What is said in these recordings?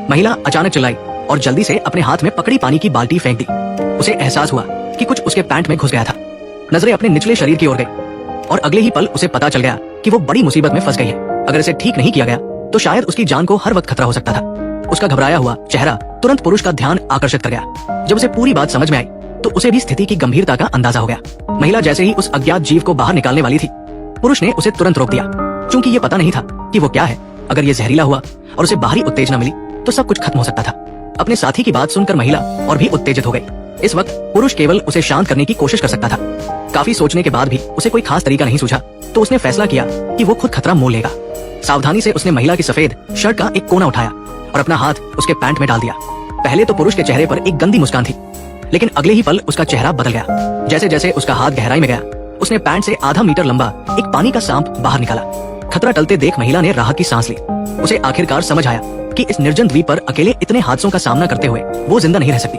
महिला अचानक चिल्लाई और जल्दी से अपने हाथ में पकड़ी पानी की बाल्टी फेंक दी। उसे एहसास हुआ कि कुछ उसके पैंट में घुस गया था। नजरें अपने निचले शरीर की ओर गई और अगले ही पल उसे पता चल गया कि वो बड़ी मुसीबत में फंस गई है। अगर इसे ठीक नहीं किया गया तो शायद उसकी जान को हर वक्त खतरा हो सकता था। उसका घबराया हुआ चेहरा तुरंत पुरुष का ध्यान आकर्षित कर गया। जब उसे पूरी बात समझ में आई तो उसे भी स्थिति की गंभीरता का अंदाजा हो गया। महिला जैसे ही उस अज्ञात जीव को बाहर निकालने वाली थी, पुरुष ने उसे तुरंत रोक दिया, क्योंकि ये पता नहीं था कि वो क्या है। अगर ये जहरीला हुआ और उसे बाहरी उत्तेजना मिली तो सब कुछ खत्म हो सकता था। अपने साथी की बात सुनकर महिला और भी उत्तेजित हो गई। इस वक्त पुरुष केवल उसे शांत करने की कोशिश कर सकता था। काफी सोचने के बाद भी उसे कोई खास तरीका नहीं सूझा, तो उसने फैसला किया कि वो खुद खतरा मोल लेगा। सावधानी से उसने महिला की सफेद शर्ट का एक कोना उठाया और अपना हाथ उसके पैंट में डाल दिया। पहले तो पुरुष के चेहरे पर एक गंदी मुस्कान थी, लेकिन अगले ही पल उसका चेहरा बदल गया। जैसे जैसे उसका हाथ गहराई में गया, उसने पैंट से आधा मीटर लंबा एक पानी का सांप बाहर निकाला। खतरा टलते देख महिला ने राहत की सांस ली। उसे आखिरकार समझ आया कि इस निर्जन द्वीप पर अकेले इतने हादसों का सामना करते हुए वो जिंदा नहीं रह सकती।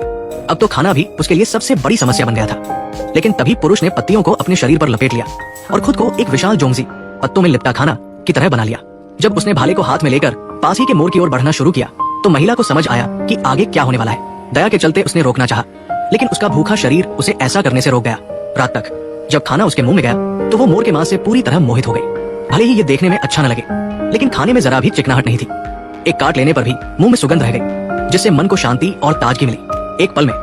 अब तो खाना भी उसके लिए सबसे बड़ी समस्या बन गया था। लेकिन तभी पुरुष ने पत्तियों को अपने शरीर पर लपेट लिया और खुद को एक विशाल जोंगजी पत्तों में लिपटा खाना की तरह बना लिया। जब उसने भाले को हाथ में लेकर पास ही के मोड़ की ओर बढ़ना शुरू किया तो महिला को समझ आया कि आगे क्या होने वाला है। दया के चलते उसने रोकना चाहा, लेकिन उसका भूखा शरीर उसे ऐसा करने से रोक गया। रात तक जब खाना उसके मुंह में गया तो वो मोर के मांस से पूरी तरह मोहित हो गई। भले ही ये देखने में अच्छा न लगे, लेकिन खाने में जरा भी चिकनाहट नहीं थी। एक काट लेने पर भी मुंह में सुगंध रह गई, जिससे मन को शांति और ताजगी मिली। एक पल में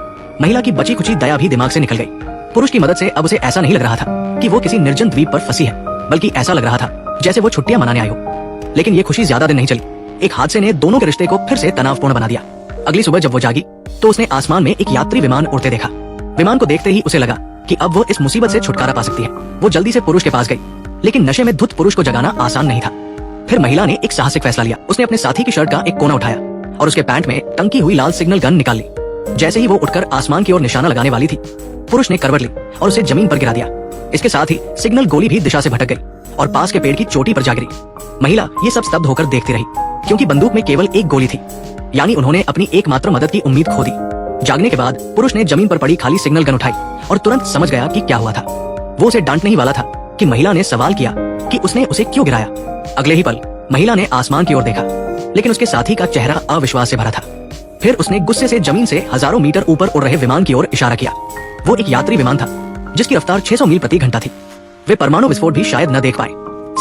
महिला की बची खुची दया भी दिमाग से निकल गई। पुरुष की मदद से अब उसे ऐसा नहीं लग रहा था कि वो किसी निर्जन द्वीप पर फंसी है, बल्कि ऐसा लग रहा था जैसे वो छुट्टियां मनाने आई हो। लेकिन ये खुशी ज्यादा दिन नहीं चली। एक हादसे ने दोनों के रिश्ते को फिर से तनावपूर्ण बना दिया। अगली सुबह जब वो जागी तो उसने आसमान में एक यात्री विमान उड़ते देखा। विमान को देखते ही उसे लगा कि अब वो इस मुसीबत से छुटकारा पा सकती है। वो जल्दी से पुरुष के पास गई, लेकिन नशे में धुत पुरुष को जगाना आसान नहीं था। फिर महिला ने एक साहसिक फैसला लिया। उसने अपने साथी की शर्ट का एक कोना उठाया और उसके पैंट में टंकी हुई लाल सिग्नल गन निकाल ली। जैसे ही वो उठकर आसमान की ओर निशाना लगाने वाली थी, पुरुष ने करवट ली और उसे जमीन पर गिरा दिया। इसके साथ ही सिग्नल गोली भी दिशा से भटक गई और पास के पेड़ की चोटी पर जा गिरी। महिला ये सब स्तब्ध होकर देखती रही, क्योंकि बंदूक में केवल एक गोली थी। यानी उन्होंने अपनी एकमात्र मदद की उम्मीद खो दी। जागने के बाद पुरुष ने जमीन पर पड़ी खाली सिग्नल गन उठाई और तुरंत समझ गया कि क्या हुआ था। वो उसे डांटने ही वाला था कि महिला ने सवाल किया कि उसने उसे क्यों गिराया। अगले ही पल महिला ने आसमान की ओर देखा, लेकिन उसके साथी का चेहरा अविश्वास से भरा था। फिर उसने गुस्से से जमीन से हजारों मीटर ऊपर उड़ रहे विमान की ओर इशारा किया। वो एक यात्री विमान था जिसकी रफ्तार 600 मील प्रति घंटा थी। वे परमाणु विस्फोट भी शायद न देख पाए।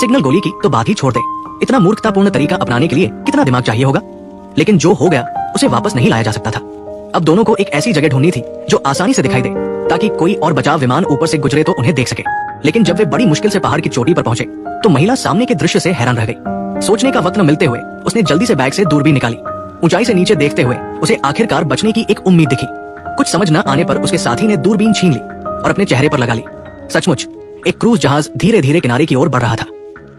सिग्नल गोली की तो बात ही छोड़ दे। इतना मूर्खतापूर्ण तरीका अपनाने के लिए कितना दिमाग चाहिए होगा। लेकिन जो हो गया उसे वापस नहीं लाया जा सकता था। अब दोनों को एक ऐसी जगह ढूंढनी थी जो आसानी से दिखाई दे, ताकि कोई और बचाव विमान ऊपर से गुजरे तो उन्हें देख सके। लेकिन जब वे बड़ी मुश्किल से पहाड़ की चोटी पर पहुंचे तो महिला सामने के दृश्य से हैरान रह गई। सोचने का वक्त न मिलते हुए उसने जल्दी से बैग से दूरबीन निकाली। ऊंचाई से नीचे देखते हुए उसे आखिरकार बचने की एक उम्मीद दिखी। कुछ समझ न आने पर उसके साथी ने दूरबीन छीन ली और अपने चेहरे पर लगा ली। सचमुच एक क्रूज जहाज धीरे धीरे किनारे की ओर बढ़ रहा था,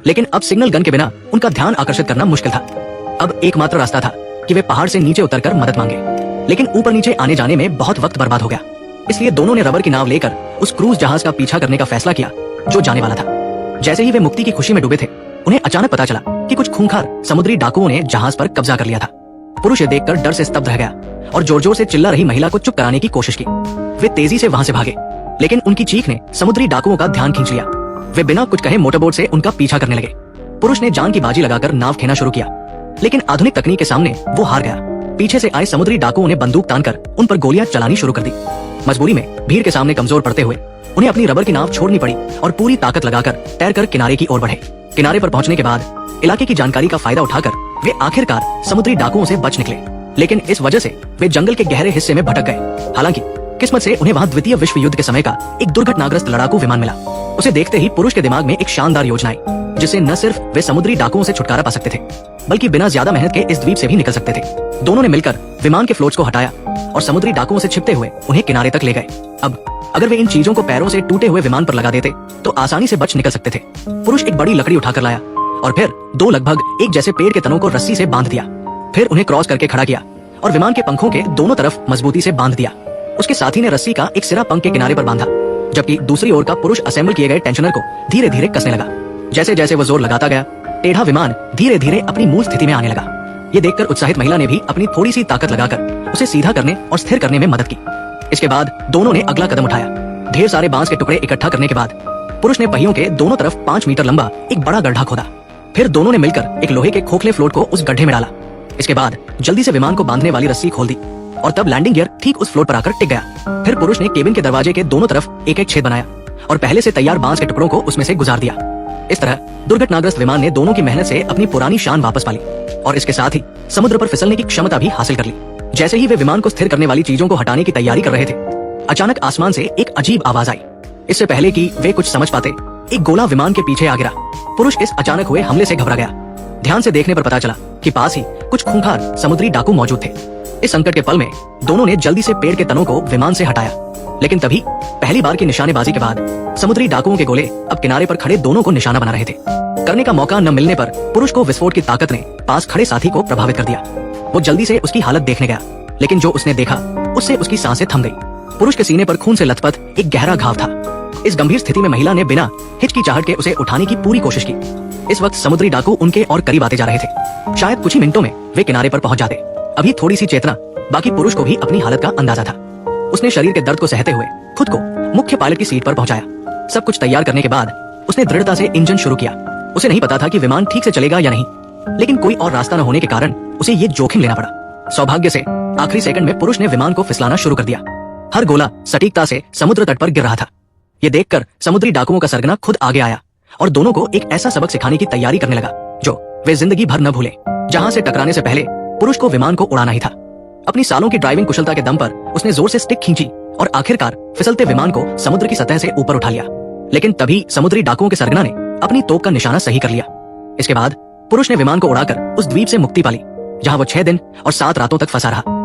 लेकिन अब सिग्नल गन के बिना उनका ध्यान आकर्षित करना मुश्किल था। अब एकमात्र रास्ता था कि वे पहाड़ से नीचे उतरकर मदद मांगे, लेकिन ऊपर नीचे आने जाने में बहुत वक्त बर्बाद हो गया। इसलिए दोनों ने रबर की नाव लेकर उस क्रूज जहाज का पीछा करने का फैसला किया जो जाने वाला था। जैसे ही वे मुक्ति की खुशी में डूबे थे, उन्हें अचानक पता चला कि कुछ खूंखार समुद्री डाकुओं ने जहाज पर कब्जा कर लिया था। पुरुष ये देखकर डर से स्तब्ध रह गया और जोर जोर से चिल्ला रही महिला को चुप कराने की कोशिश की। वे तेजी से वहां से भागे, लेकिन उनकी चीख ने समुद्री डाकुओं का ध्यान खींच लिया। वे बिना कुछ कहे मोटरबोट से उनका पीछा करने लगे। पुरुष ने जान की बाजी लगाकर नाव खेना शुरू किया, लेकिन आधुनिक तकनीक के सामने वो हार गया। पीछे से आए समुद्री डाकुओं ने बंदूक तानकर उन पर गोलियां चलानी शुरू कर दी। मजबूरी में भीड़ के सामने कमजोर पड़ते हुए उन्हें अपनी रबर की नाव छोड़नी पड़ी और पूरी ताकत लगाकर तैरकर किनारे की ओर बढ़े। किनारे पर पहुंचने के बाद इलाके की जानकारी का फायदा उठाकर वे आखिरकार समुद्री डाकुओं से बच निकले, लेकिन इस वजह से वे जंगल के गहरे हिस्से में भटक गए। हालांकि किस्मत से उन्हें वहां द्वितीय विश्व युद्ध के समय का एक दुर्घटनाग्रस्त लड़ाकू विमान मिला। उसे देखते ही पुरुष के दिमाग में एक शानदार योजना आई, जिससे न सिर्फ वे समुद्री डाकुओं से छुटकारा पा सकते थे, बल्कि बिना ज्यादा मेहनत के इस द्वीप से भी निकल सकते थे। दोनों ने मिलकर विमान के फ्लोट्स को हटाया और समुद्री डाकुओं से छिपते हुए उन्हें किनारे तक ले गए। अब अगर वे इन चीजों को पैरों से टूटे हुए विमान पर लगा देते तो आसानी से बच निकल सकते थे। पुरुष एक बड़ी लकड़ी उठाकर लाया और फिर दो लगभग एक जैसे पेड़ के तनों को रस्सी से बांध दिया। फिर उन्हें क्रॉस करके खड़ा किया और विमान के पंखों के दोनों तरफ मजबूती से बांध दिया। उसके साथी ने रस्सी का एक सिरा पंख के किनारे पर बांधा, जबकि दूसरी ओर का पुरुष असेंबल किए गए टेंशनर को धीरे धीरे कसने लगा। जैसे जैसे वो जोर लगाता गया, टेढ़ा विमान धीरे धीरे अपनी मूल स्थिति में आने लगा। ये देखकर उत्साहित महिला ने भी अपनी थोड़ी सी ताकत लगाकर उसे सीधा करने और स्थिर करने में मदद की। इसके बाद दोनों ने अगला कदम उठाया। ढेर सारे बांस के टुकड़े इकट्ठा करने के बाद पुरुष ने पहियों के दोनों तरफ 5 मीटर लंबा एक बड़ा गड्ढा खोदा। फिर दोनों ने मिलकर एक लोहे के खोखले फ्लोट को उस गड्ढे में डाला। इसके बाद जल्दी से विमान को बांधने वाली रस्सी खोल दी और तब लैंडिंग गियर ठीक उस फ्लोट पर आकर टिक गया। फिर पुरुष ने केबिन के दरवाजे के दोनों तरफ एक एक छेद बनाया और पहले से तैयार बांस के टुकड़ों को उसमें से गुजार दिया। इस तरह दुर्घटनाग्रस्त विमान ने दोनों की मेहनत से अपनी पुरानी शान वापस पा ली और इसके साथ ही समुद्र पर फिसलने की क्षमता भी हासिल कर ली। जैसे ही वे विमान को स्थिर करने वाली चीजों को हटाने की तैयारी कर रहे थे, अचानक आसमान से एक अजीब आवाज आई। इससे पहले कि वे कुछ समझ पाते, एक गोला विमान के पीछे आ गिरा। पुरुष इस अचानक हुए हमले से घबरा गया। ध्यान से देखने पर पता चला कि पास ही कुछ खूंखार समुद्री डाकू मौजूद थे। इस संकट के पल में दोनों ने जल्दी से पेड़ के तनों को विमान से हटाया, लेकिन तभी पहली बार की निशानेबाजी के बाद समुद्री डाकुओं के गोले अब किनारे पर खड़े दोनों को निशाना बना रहे थे। करने का मौका न मिलने पर पुरुष को विस्फोट की ताकत ने पास खड़े साथी को प्रभावित कर दिया। वो जल्दी से उसकी हालत देखने गया, लेकिन जो उसने देखा उससे उसकी सांसें थम गई। पुरुष के सीने पर खून से लथपथ एक गहरा घाव था। इस गंभीर स्थिति में महिला ने बिना हिचकिचाहट के उसे उठाने की पूरी कोशिश की। इस वक्त समुद्री डाकू उनके और करीब आते जा रहे थे। शायद कुछ ही मिनटों में वे किनारे पर पहुंच जाते। अभी थोड़ी सी चेतना बाकी पुरुष को भी अपनी हालत का अंदाजा था। उसने शरीर के दर्द को सहते हुए खुद को मुख्य पायलट की सीट पर पहुंचाया। सब कुछ तैयार करने के बाद उसने दृढ़ता से इंजन शुरू किया। उसे नहीं पता था कि विमान ठीक से चलेगा या नहीं, लेकिन कोई और रास्ता न होने के कारण उसे ये जोखिम लेना पड़ा। सौभाग्य से आखिरी सेकंड में पुरुष ने विमान को फिसलाना शुरू कर दिया। हर गोला सटीकता से समुद्र तट पर गिर रहा था। ये देखकर समुद्री डाकुओं का सरगना खुद आगे आया और दोनों को एक ऐसा सबक सिखाने की तैयारी करने लगा जो वे जिंदगी भर न भूले। जहां से टकराने से पहले पुरुष को विमान को उड़ाना ही था। अपनी सालों की ड्राइविंग कुशलता के दम पर उसने जोर से स्टिक खींची और आखिरकार फिसलते विमान को समुद्र की सतह से ऊपर उठा लिया। लेकिन तभी समुद्री डाकुओं के सरगना ने अपनी तोप का निशाना सही कर लिया। इसके बाद पुरुष ने विमान को उड़ाकर उस द्वीप से मुक्ति पाली, जहां वो 6 दिन और 7 रातों तक फंसा रहा।